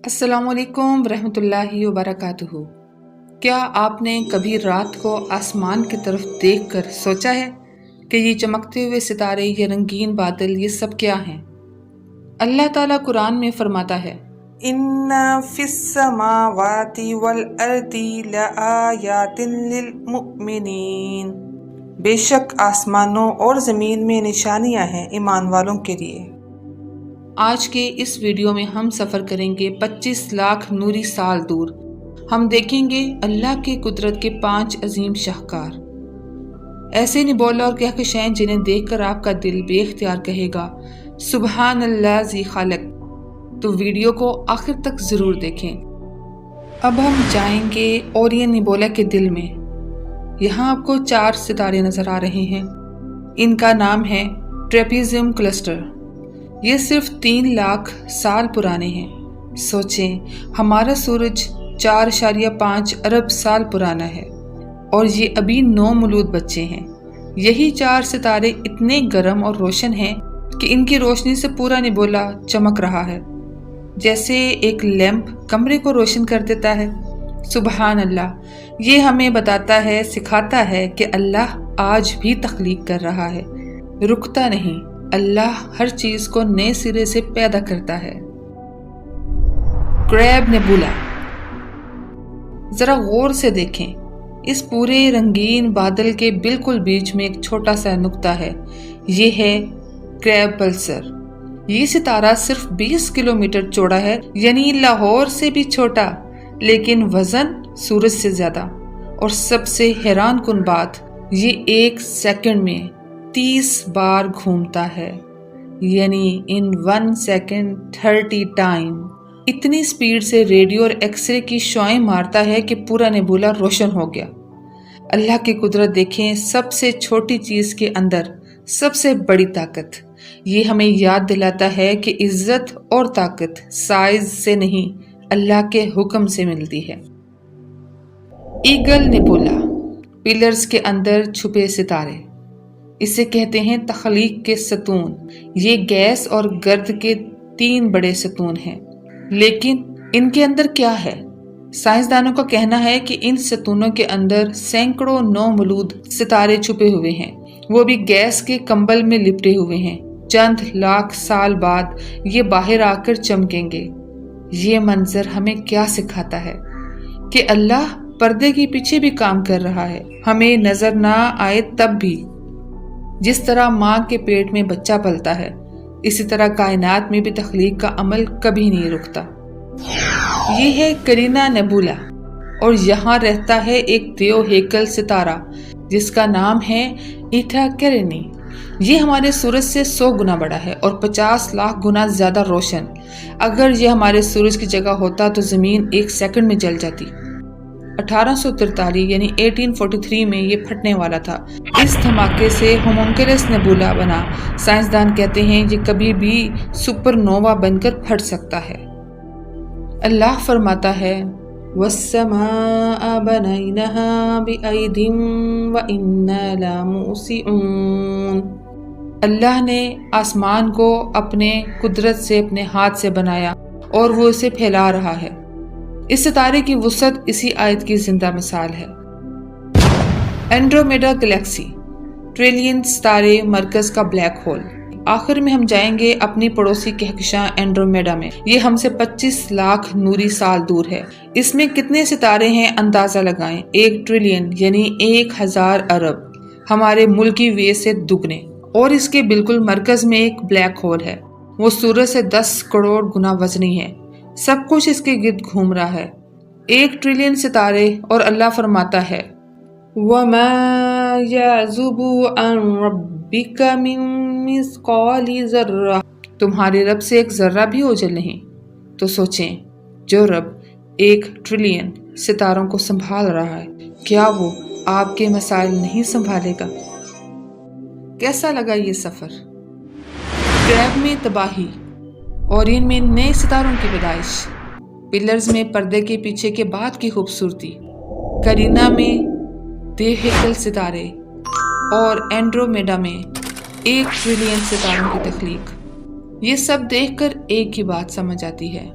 अस्सलामु अलैकुम रहमतुल्लाहि व बरकातुहू। क्या आपने कभी रात को आसमान की तरफ देखकर सोचा है कि ये चमकते हुए सितारे, ये रंगीन बादल, ये सब क्या हैं? अल्लाह ताला कुरान में फरमाता है, इन्ना फिस्समावाति वल अर्दी लआयातिन लिल मुमिनीन। बेशक आसमानों और ज़मीन में निशानियां हैं ईमान वालों के लिए। आज के इस वीडियो में हम सफ़र करेंगे 25 लाख नूरी साल दूर। हम देखेंगे अल्लाह की कुदरत के 5 अजीम शाहकार, ऐसे निबोला और कहकशां जिन्हें देखकर आपका दिल बेख्तियार कहेगा सुबहान अल्लाह ज़ी खालक। तो वीडियो को आखिर तक ज़रूर देखें। अब हम जाएंगे ओरियन निबोला के दिल में। यहाँ आपको 4 सितारे नज़र आ रहे हैं। इनका नाम है ट्रेपीजियम क्लस्टर। ये सिर्फ 3 लाख साल पुराने हैं। सोचें, हमारा सूरज 4.5 अरब साल पुराना है और ये अभी 9 मौलूद बच्चे हैं। यही 4 सितारे इतने गर्म और रोशन हैं कि इनकी रोशनी से पूरा निबोला चमक रहा है, जैसे एक लैंप कमरे को रोशन कर देता है। सुबहान अल्लाह। ये हमें बताता है, सिखाता है कि अल्लाह आज भी तख्लीक कर रहा है, रुकता नहीं। अल्लाह हर चीज को नए सिरे से पैदा करता है। क्रैब नेबुला, जरा गौर से देखें। इस पूरे रंगीन बादल के बिल्कुल बीच में एक छोटा सा नुक्ता है। ये है क्रैब पल्सर। ये सितारा सिर्फ 20 किलोमीटर चौड़ा है, यानी लाहौर से भी छोटा, लेकिन वजन सूरज से ज्यादा। और सबसे हैरान कुन बात, ये 1 सेकंड में 30 बार घूमता है, यानी इन 1 सेकंड 30 टाइम। इतनी स्पीड से रेडियो और एक्सरे की शॉएं मारता है कि पूरा नेबुला रोशन हो गया। अल्लाह की कुदरत देखें, सबसे छोटी चीज के अंदर सबसे बड़ी ताकत। ये हमें याद दिलाता है कि इज्जत और ताकत साइज से नहीं, अल्लाह के हुक्म से मिलती है। ईगल नेबुला, पिलर्स के अंदर छुपे सितारे। इसे कहते हैं तख्लीक के सतून। ये गैस और गर्द के 3 बड़े सतून हैं, लेकिन इनके अंदर क्या है? साइंसदानों का कहना है कि इन सतूनों के अंदर सैकड़ों 9 मौलूद सितारे छुपे हुए हैं, वो भी गैस के कंबल में लिपटे हुए हैं। चंद लाख साल बाद ये बाहर आकर चमकेंगे। ये मंजर हमें क्या सिखाता है कि अल्लाह पर्दे के पीछे भी काम कर रहा है, हमें नजर ना आए तब भी। जिस तरह माँ के पेट में बच्चा पलता है, इसी तरह कायनात में भी तख्लीक का अमल कभी नहीं रुकता। ये है करीना नेबुला और यहाँ रहता है एक देव हेकल सितारा जिसका नाम है ईटा कैरेनी। ये हमारे सूरज से 100 गुना बड़ा है और 50 लाख गुना ज्यादा रोशन। अगर ये हमारे सूरज की जगह होता तो जमीन 1 सेकंड में जल जाती। 1843 यानी 1843 में ये फटने वाला था। इस धमाके से होमुंकुलस नेबुला बना। साइंसदान कहते हैं ये कभी भी सुपरनोवा बनकर फट सकता है। अल्लाह फरमाता है, वस्समाअ बनैनाहा बिअयदिन व इन्ना लमूसिऊन। अल्लाह ने आसमान को अपने कुदरत से, अपने हाथ से बनाया और वो इसे फैला रहा है। इस सितारे की वुसअत इसी आयत की जिंदा मिसाल है। एंड्रोमेडा गैलेक्सी, ट्रिलियन सितारे, मरकज का ब्लैक होल। आखिर में हम जाएंगे अपनी पड़ोसी कहकशां एंड्रोमेडा में। ये हमसे 25 लाख नूरी साल दूर है। इसमें कितने सितारे हैं अंदाजा लगाएं। 1 ट्रिलियन यानी 1000 अरब, हमारे मुल्की वे से दुगने। और इसके बिल्कुल मरकज में एक ब्लैक होल है, वो सूरज से 10 करोड़ गुना वजनी है। सब कुछ इसके गिर्द घूम रहा है। 1 ट्रिलियन सितारे और अल्लाह फरमाता है, वमा यज़ुबु अन रब्बिका मिन मिस्क़ाली ज़र्रा। तुम्हारे रब से एक जर्रा भी ओझल नहीं। तो सोचें, जो रब 1 ट्रिलियन सितारों को संभाल रहा है, क्या वो आपके मसाइल नहीं संभालेगा? कैसा लगा ये सफर? क्रैब में तबाही, ओरियन में नए सितारों की पैदाइश, पिलर्स में पर्दे के पीछे के बाद की खूबसूरती, करीना में देव हेकल सितारे और एंड्रोमेडा में 1 ट्रिलियन सितारों की तख्लीक। ये सब देखकर एक ही बात समझ आती है,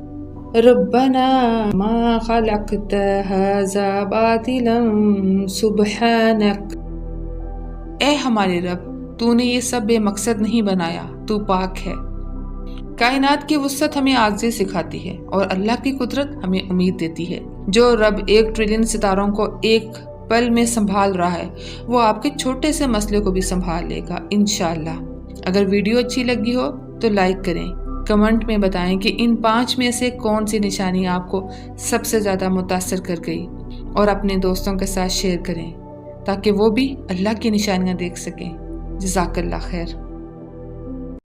ربنا ما خلقت هذا باطلا سبحانک، اے ہمارے رب تو نے یہ سب بے مقصد نہیں بنایا، تو پاک ہے۔ کائنات کی وسعت ہمیں عاجزی سکھاتی ہے اور اللہ کی قدرت ہمیں امید دیتی ہے۔ جو رب 1 ٹریلین ستاروں کو ایک پل میں سنبھال رہا ہے، وہ آپ کے چھوٹے سے مسئلے کو بھی سنبھال لے گا انشاءاللہ۔ اگر ویڈیو اچھی لگی ہو تو لائک کریں، کمنٹ میں بتائیں کہ ان 5 میں سے کون سی نشانی آپ کو سب سے زیادہ متاثر کر گئی، اور اپنے دوستوں کے ساتھ شیئر کریں تاکہ وہ بھی اللہ کی نشانیاں دیکھ سکیں۔ جزاک اللہ خیر۔